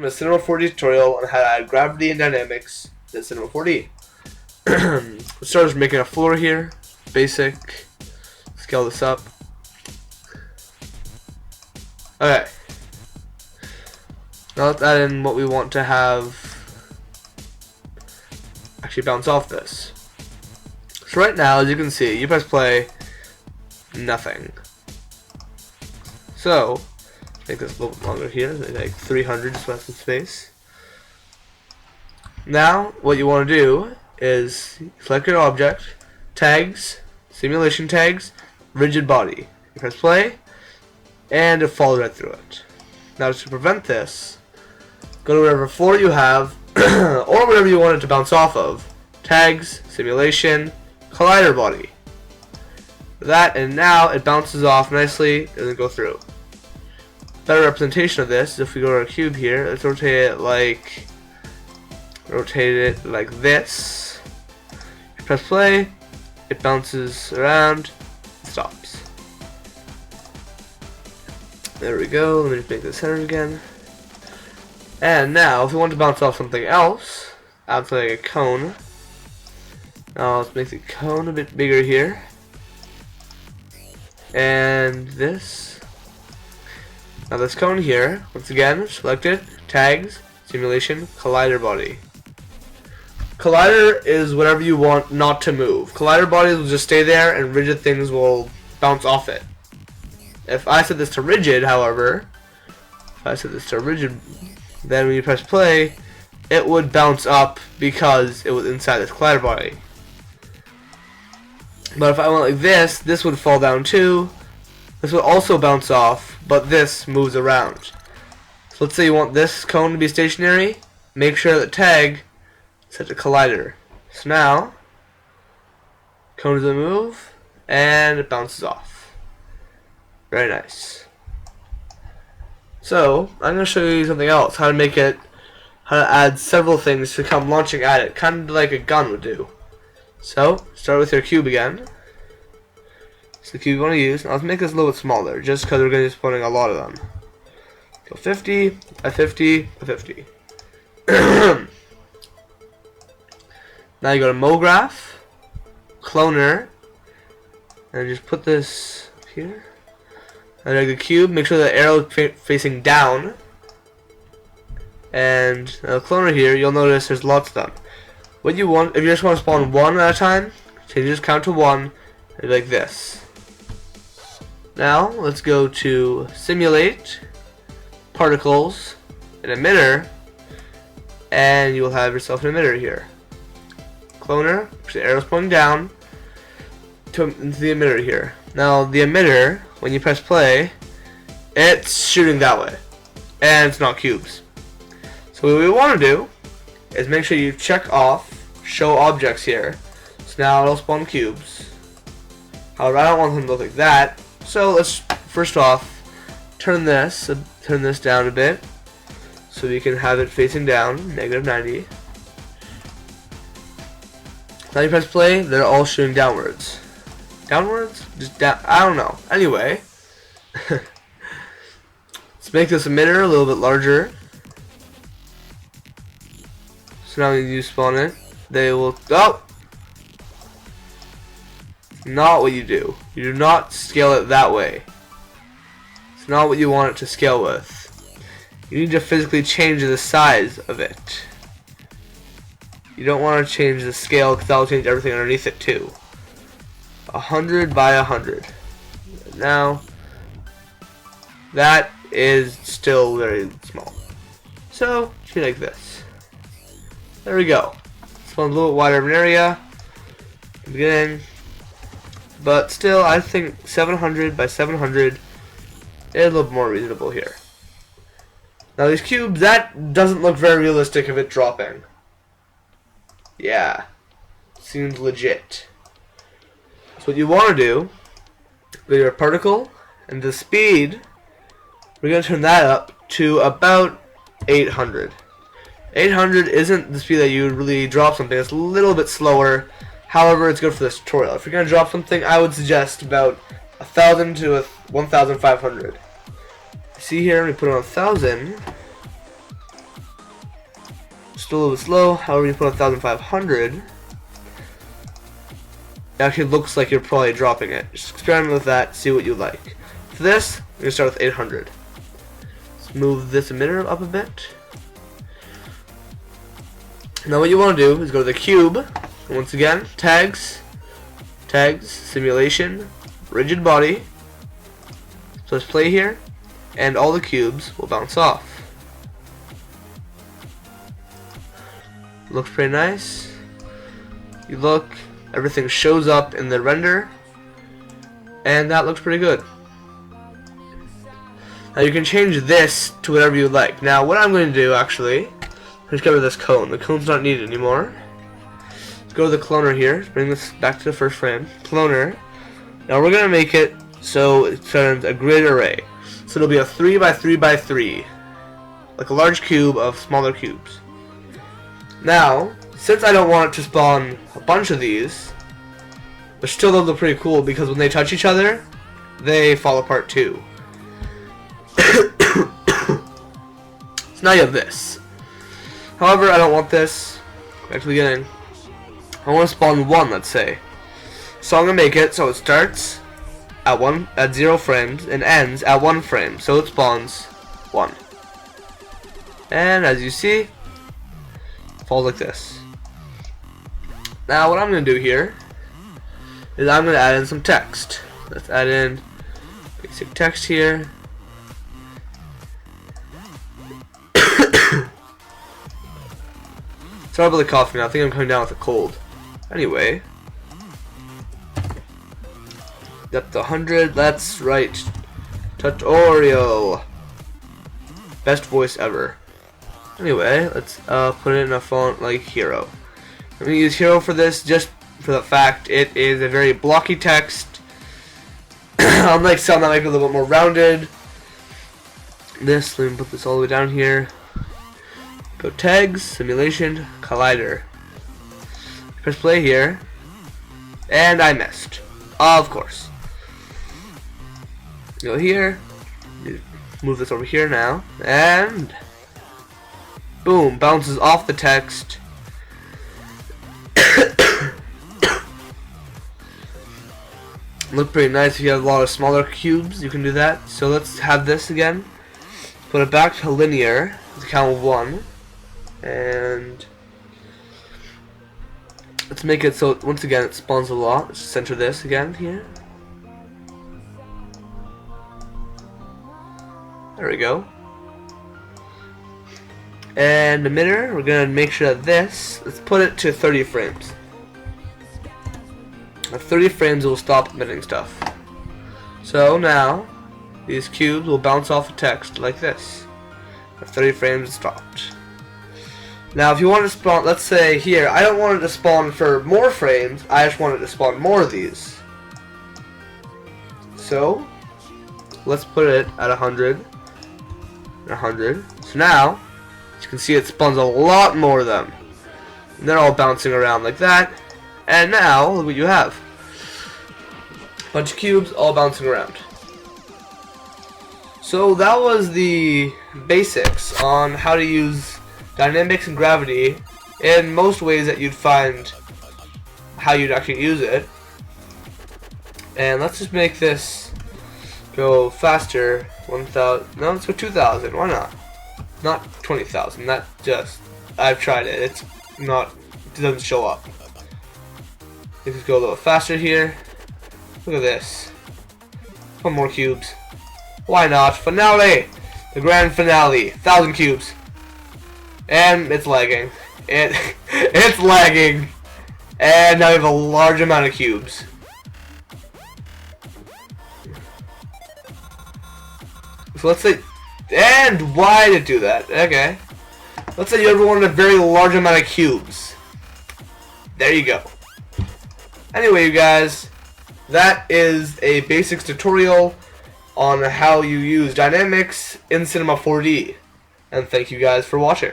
from a Cinema 4D tutorial on how to add gravity and dynamics to Cinema 4D. Let's start with making a floor here. Basic. Scale this up. Okay. Now let's add in what we want to have actually bounce off this. So right now, as you can see, you press play, nothing. So, make this a little bit longer here, like 300 just left in space. Now, what you want to do is select your object, tags, simulation tags, rigid body. You press play, and it falls right through it. Now, to prevent this, go to whatever floor you have, or whatever you want it to bounce off of. Tags, simulation, collider body. That, and now it bounces off nicely and then go through. Better representation of this is if we go to our cube here, let's rotate it like this. You press play, it bounces around, stops. There we go. Let me just make this centered again. And now, if we want to bounce off something else, add something like a cone. Now let's make the cone a bit bigger here. And this. Now this cone here, once again, select it, tags, simulation, collider body. Collider is whatever you want not to move. Collider bodies will just stay there and rigid things will bounce off it. If I set this to rigid, however, then when you press play, it would bounce up because it was inside this collider body. But if I went like this would fall down too. This would also bounce off, but this moves around. So let's say you want this cone to be stationary. Make sure that tag set to collider. So now, cone doesn't move, and it bounces off. Very nice. So I'm going to show you something else. How to add several things to come launching at it, kind of like a gun would do. So start with your cube again. It's the cube you want to use. Now let's make this a little bit smaller, just because we're going to be spawning a lot of them. Go 50, a 50, a 50. Now you go to MoGraph, Cloner, and just put this here. And like the cube, make sure the arrow is facing down. And the cloner here, you'll notice there's lots of them. What you want, if you just want to spawn one at a time, so you just count to one, and like this. Now, let's go to Simulate, Particles, an emitter, and you will have yourself an emitter here. Cloner, push the arrows pointing down into the emitter here. Now, the emitter, when you press play, it's shooting that way, and it's not cubes. So what we want to do is make sure you check off show objects here. So now it'll spawn cubes. However, I don't want them to look like that. So let's first off turn this down a bit so we can have it facing down, -90. Now you press play, they're all shooting downwards. Downwards? Just down, I don't know. Anyway, let's make this emitter a little bit larger. So now when you spawn it, they will, oh! Not what you do. You do not scale it that way. It's not what you want it to scale with. You need to physically change the size of it. You don't want to change the scale because that will change everything underneath it too. 100 by 100. Now, that is still very small. So, should like this. There we go. Spawn a little wider of an area. Beginning. But still, I think 700 by 700 is a little more reasonable here. Now these cubes, that doesn't look very realistic of it dropping. Yeah. Seems legit. So what you want to do, with your particle and the speed, we're going to turn that up to about 800. 800 isn't the speed that you would really drop something. It's a little bit slower. However, it's good for this tutorial. If you're going to drop something, I would suggest about 1,000 to 1,500. See here, we put it on 1,000. Just a little bit slow. However, you put 1,500, it actually looks like you're probably dropping it. Just experiment with that, see what you like. For this, we're gonna start with 800. Let's move this emitter up a bit. Now what you want to do is go to the cube, and once again, tags, simulation, rigid body. So let's play here, and all the cubes will bounce off. Looks pretty nice. You look, everything shows up in the render, and that looks pretty good. Now you can change this to whatever you like. Now what I'm going to do actually, let's get rid of this cone. The cone's not needed anymore. Let's go to the cloner here, bring this back to the first frame. Cloner. Now we're going to make it so it turns a grid array. So it'll be a 3 by 3 by 3, like a large cube of smaller cubes. Now, since I don't want it to spawn a bunch of these, but still they'll look pretty cool because when they touch each other, they fall apart too. So now you have this. However, I don't want this. Back to the beginning. I want to spawn 1, let's say. So I'm gonna make it so it starts at 0 frames and ends at 1 frame. So it spawns 1. And as you see, falls like this. Now what I'm going to do here is I'm going to add in some text. Let's add in basic text here. Sorry about the coughing, I think I'm coming down with a cold. Anyway, depth 100, that's right. Tutorial. Best voice ever. Anyway, let's put it in a font like Hero. I'm going to use Hero for this just for the fact it is a very blocky text. Unlike some that make it a little bit more rounded. Let me put this all the way down here. Go tags, simulation, collider. Press play here. And I missed. Of course. Go here. Move this over here now. And boom, bounces off the text. Look pretty nice. If you have a lot of smaller cubes, you can do that. So let's have this again. Put it back to linear, the count of 1. And let's make it so once again it spawns a lot. Let's center this again here. There we go. And emitter, we're gonna make sure that this, let's put it to 30 frames. At 30 frames it will stop emitting stuff. So now these cubes will bounce off of text like this. At 30 frames it stopped. Now if you want to spawn, let's say here, I don't want it to spawn for more frames, I just want it to spawn more of these. So let's put it at 100 and 100. So now as you can see it spawns a lot more of them. And they're all bouncing around like that. And now look what you have. A bunch of cubes all bouncing around. So that was the basics on how to use dynamics and gravity in most ways that you'd find how you'd actually use it. And let's just make this go faster. 1,000. No, let's go 2,000. Why not? Not 20,000. That just, I've tried it. It's not, it doesn't show up. Let's go a little faster here. Look at this. One more cubes. Why not? Finale! The grand finale. 1,000 cubes. And it's lagging. It's lagging. And now we have a large amount of cubes. So let's say, and why did it do that? Okay. Let's say you ever wanted a very large amount of cubes. There you go. Anyway, you guys, that is a basics tutorial on how you use dynamics in Cinema 4D. And thank you guys for watching.